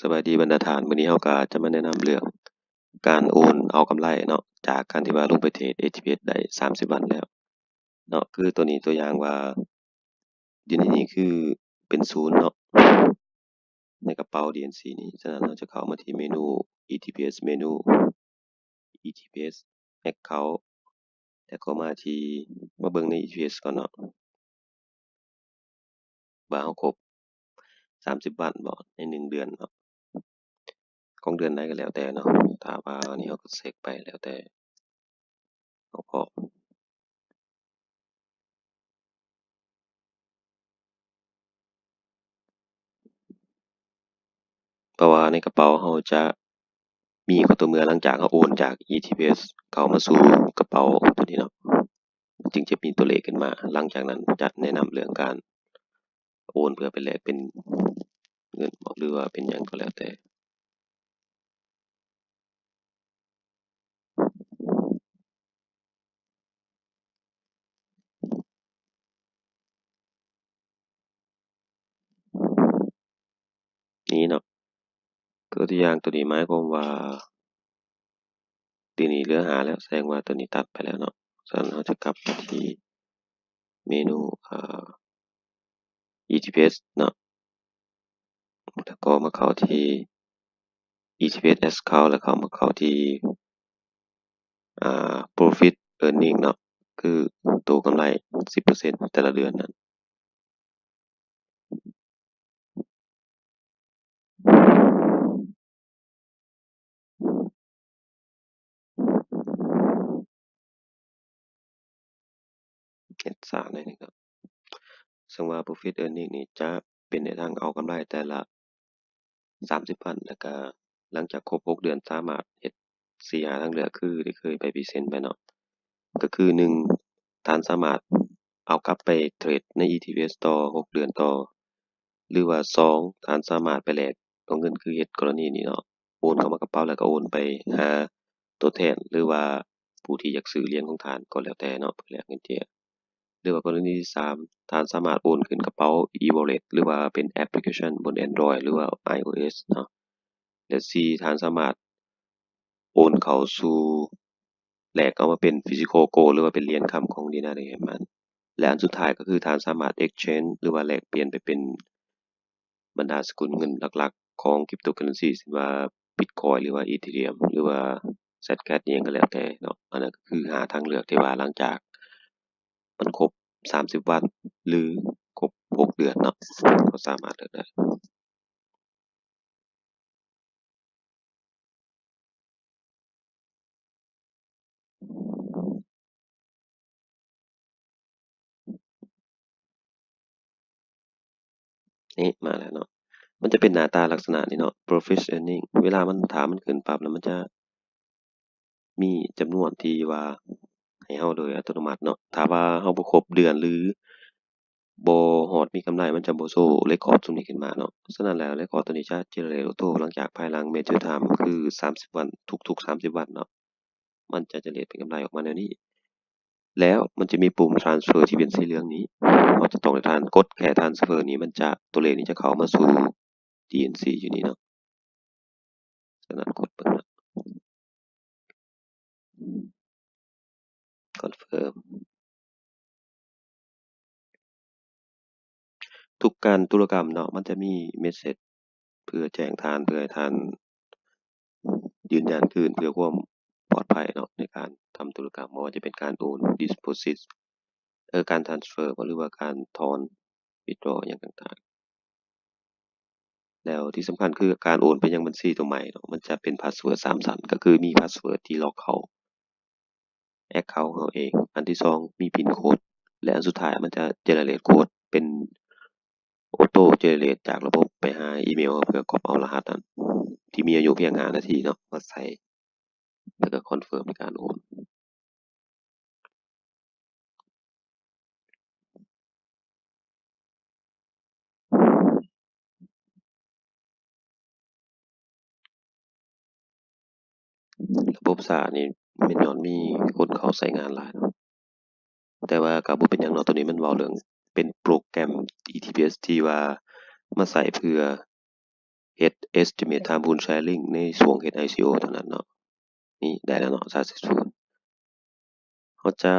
สวัสดีบรรดาท่านมื้อนี้เราก็จะมาแนะนำเรื่องการโอนเอากำไรเนาะจากการที่ว่าลงไปเทรด ATPS ได้30วันแล้วเนาะคือตัวนี้ตัวอย่างว่าอยู่ในนี้คือเป็นศูนย์เนาะในกระเป๋า DNC นี้ฉะนั้นเราจะเข้ามาที่เมนู ETPS เมนู ETPS Account แล้วก็มาที่มาเบิ่งใน ETPS ก่อนเนาะว่าเราครบ30วันบ่ใน1เดือนเนาะของเดือนใดก็แล้วแต่เนาะถ้าว่าอันนี้เราก็เช็กไปแล้วแต่เราพอ เพราะว่าในกระเป๋าเราจะมีข้อตัวเมื่อหลังจากเราโอนจาก ETPS เข้ามาสู่กระเป๋าตัวนี้เนาะจึงจะมีตัวเลขขึ้นมาหลังจากนั้นจะแนะนำเรื่องการโอนเพื่อไปแลกเป็นเงินหรือว่าเป็นหยังก็แล้วแต่นี้เนาะคือตัวอย่างตัวนี้หมายความว่าตัวนี้เหลือ5แล้วแสดงว่าตัวนี้ตัดไปแล้วเนาะฉะนั้นเราจะกลับมาที่เมนูETPS เนาะแล้วก็มาเข้าที่ ETPS Account แล้วก็มาเข้าที่profit earning เนาะคือตัวกำไร 10% แต่ละเดือนนั้นเฮ็ดซ่าหน่อยหนึ่งเนาะซึ่งว่า profit earning นี่จะเป็นในทางเอากำไรแต่ละ30วันแล้วก็หลังจากครบ6เดือนสามารถเฮ็ด4-5ทางเลือกคือที่เคยไปพรีเซนต์ไปเนาะก็คือ1ท่านสามารถเอากลับไปเทรดใน ETFs ต่อ6เดือนต่อหรือว่า2ท่านสามารถไปแลกตัวเงินคือเฮ็ดกรณีนี้เนาะโอนเข้ามากระเป๋าแล้วก็โอนไปหาตัวแทนหรือว่าผู้ที่อยากซื้อเหรียญของท่านก็แล้วแต่เนาะเพื่อแลกเงินเที่ยหรือว่ากรณีที่3ท่านสามารถโอนขึ้นกระเป๋า e-wallet หรือว่าเป็นแอปพลิเคชันบน Android หรือว่า iOS เนาะและ4ท่านสามารถโอนเข้าสู่แลกเอามาเป็น Physical Gold หรือว่าเป็นเหรียญคำของ Dinari Herman และอันสุดท้ายก็คือท่านสามารถ exchange หรือว่าแลกเปลี่ยนไปเป็นบรรดาสกุลเงินหลักๆของ Cryptocurrency เช่นว่า Bitcoin หรือว่า Ethereum หรือว่า Zcash อิหยังก็แล้วแต่เนาะอันนั้นก็คือหาทางเลือกที่ว่าหลังจากมันครบ30วันหรือครบ6เดือนเนาะก็สามารถเลือกได้นี่มาแล้วเนาะมันจะเป็นหน้าตาลักษณะนี้เนาะ Profit Earning เวลามันถ้ามันขึ้นปั๊บแล้วมันจะมีจำนวนที่ว่าให้เราโดยอัตโนมัติเนาะถ้าว่าเราบ่ครบเดือนหรือบ่ฮอดมีกำไรมันจะบ่โชว์ record ตรงนี้ขึ้นมาเนาะฉะนั้นแล้ว record ตัวนี้จะ generate auto หลังจากภายหลัง Major Time คือ30วันทุกๆ30วันเนาะมันจะ generate เป็นกำไรออกมาแนวนี้แล้วมันจะมีปุ่ม transfer ที่เป็นสีเหลืองนี้เราจะต้องให้ท่านกดแค่ transfer นี้มันจะตัวเลขนี้จะเข้ามาสู่ DNC อยู่นี่เนาะฉะนั้นกดเบิ่งเนาะ confirm ทุกการธุรกรรมเนาะมันจะมีเมสเสจเพื่อแจ้งทานเพื่อให้ทานยืนยันคืนเพื่อความปลอดภัยเนาะในการทำธุรกรรมไม่ว่าจะเป็นการโอน deposit การ transfer หรือว่าการถอน withdraw อย่างต่างๆแล้วที่สำคัญคือการโอนไปยังบัญชีตัวใหม่เนาะมันจะเป็นพาสเวิร์ด3ชั้นก็คือมีพาสเวิร์ดที่ล็อกเข้า account เราเองอันที่2มี PIN code และอันสุดท้ายมันจะ generate code เป็น auto generate จากระบบไปหาอีเมลเพื่อกรอกเอารหัสนั้นที่มีอายุเพียง5นาทีเนาะมาใส่แล้วก็คอนเฟิร์มในการโอนระบบช้านี่แม่นญ้อนมีคนเข้าใช้งานหลายเนาะแต่ว่าก็บ่เป็นหยังเนาะตัวนี้มันเว้าเรื่องเป็นโปรแกรม ETPS ที่ว่ามาใช้เพื่อ เฮ็ด estimate time bull sharing ในช่วงเฮ็ด ICO เท่านั้นเนาะนี่ได้แล้วเนาะ successful เราจะ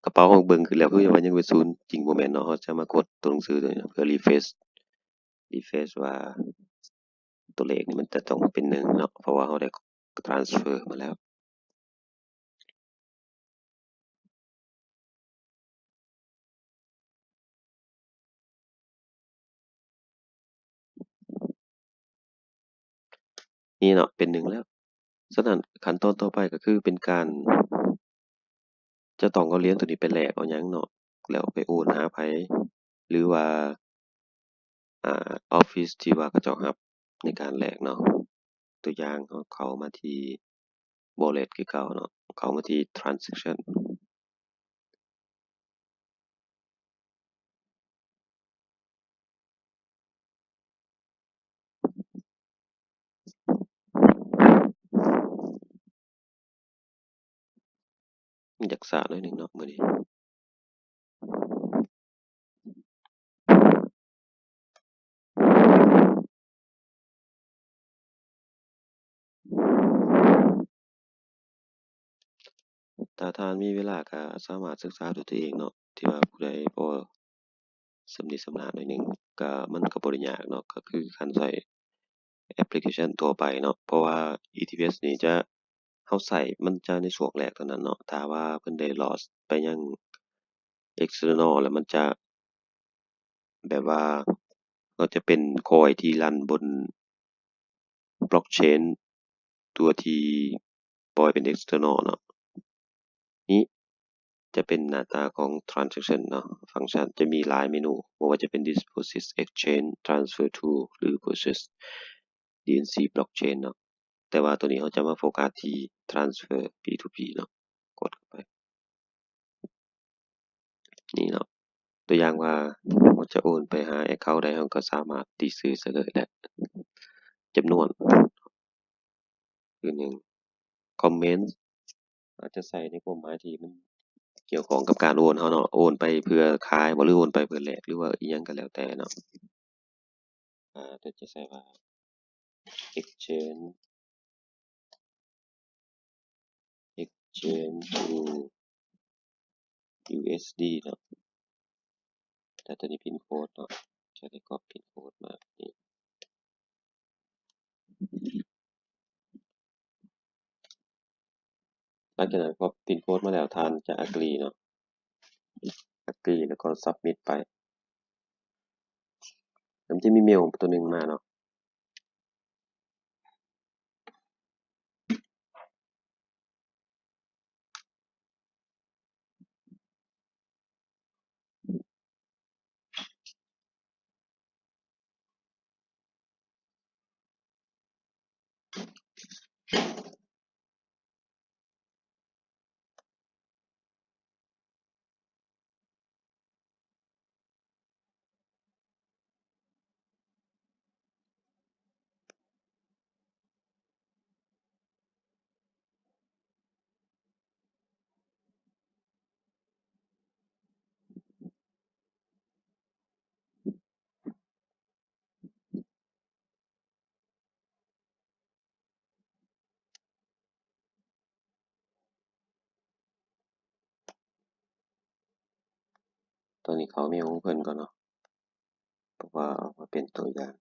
กระเป๋าเราเบิ่งขึ้นแล้วคือว่ายังเป็นศูนย์จริงบ่แม่นเนาะเราจะมากดตัวหนังสือตัวนี้เพื่อ refresh ว่าตัวเลขนี่มันจะต้องเป็น1เนาะเพราะว่าเราได้ transfer มาแล้วนี่เนาะเป็น1แล้วฉะนั้นขั้นตอนต่อไปก็คือเป็นการจะต้องเอาเหรียญตัวนี้ไปแลกเอาหยังเนาะแล้วไปโอนหาไผหรือว่าออฟฟิศที่ว่าเขาเจ้ารับในการแลกเนาะตัวอย่างเราเข้ามาที่ wallet คือเก่าเนาะเข้ามาที่ transaction อยากซ่าหน่อยหนึ่งเนาะมื้อนี้ถ้าท่านมีเวลาก็สามารถศึกษาด้วยตัวเองเนาะที่ว่าผู้ใดบ่สำนิสำนาญหน่อยหนึ่งก็มันก็บ่ได้ยากเนาะก็คือการใช้แอปพลิเคชันทั่วไปเนาะเพราะว่า ETFs นี่จะเราใช้มันจะในช่วงแรกเท่านั้นเนาะถ้าว่าเพิ่นได้ loss ไปยัง external แล้วมันจะแบบว่าก็จะเป็นคอยที่รันบน blockchain ตัวที่ปล่อยเป็น external เนาะนี้จะเป็นหน้าตาของ transaction เนาะฟังก์ชันจะมีหลายเมนูบ่ว่าจะเป็น deposit exchange transfer to หรือ purchase DNC blockchain เนาะแต่ว่าตัวนี้เราจะมาโฟกัสที่ transfer P2P เนาะกดเข้าไปนี่เนาะตัวอย่างว่าเราจะโอนไปหา account ใดเราก็สามารถที่ซื้อได้เลยและจำนวนคือ1คอมเมนต์อาจจะใส่ในความหมายที่มันเกี่ยวข้องกับการโอนเราเนาะโอนไปเพื่อขายบ่หรือโอนไปเพื่อแลกหรือว่าอิหยังก็แล้วแต่เนาะแต่จะใส่ว่า exchange to USD เนาะแต่ตัวนี้พินโค้ดเนาะจะได้ก๊อปพินโค้ดมานี่หลังจากนั้นพอพินโค้ดมาแล้วท่านจะ agree เนาะ agree แล้วก็ submit ไปมันจะมีเมลตัวหนึ่งมาเนาะตอนนี้เขาเมลของเพิ่นก่อนเนาะเพราะว่าเอามาเป็นตัวอย่าง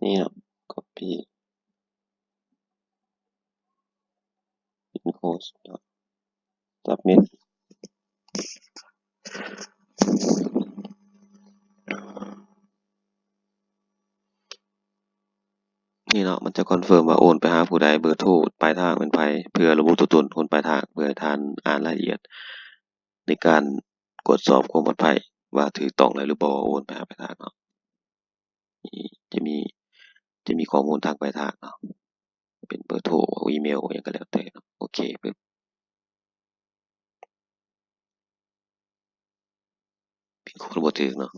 นี่เนาะ copy encode submit นี่เนาะมันจะคอนเฟิร์มว่าโอนไปหาผู้ใดเบอร์โทรปลายทางเป็นไผเพื่อระบุตัวตนคนปลายทางเพื่อให้ท่านอ่านรายละเอียดในการตรวจสอบความปลอดภัยว่าถูกต้องแล้วหรือบ่โอนไปหาปลายทางเนาะนี่จะมีข้อมูลทางปลายทางเนาะเป็นเบอร์โทรอีเมลอิหยังก็แล้วแต่เนาะโอเคปึ๊บพินโคดบ่ถูกเนาะ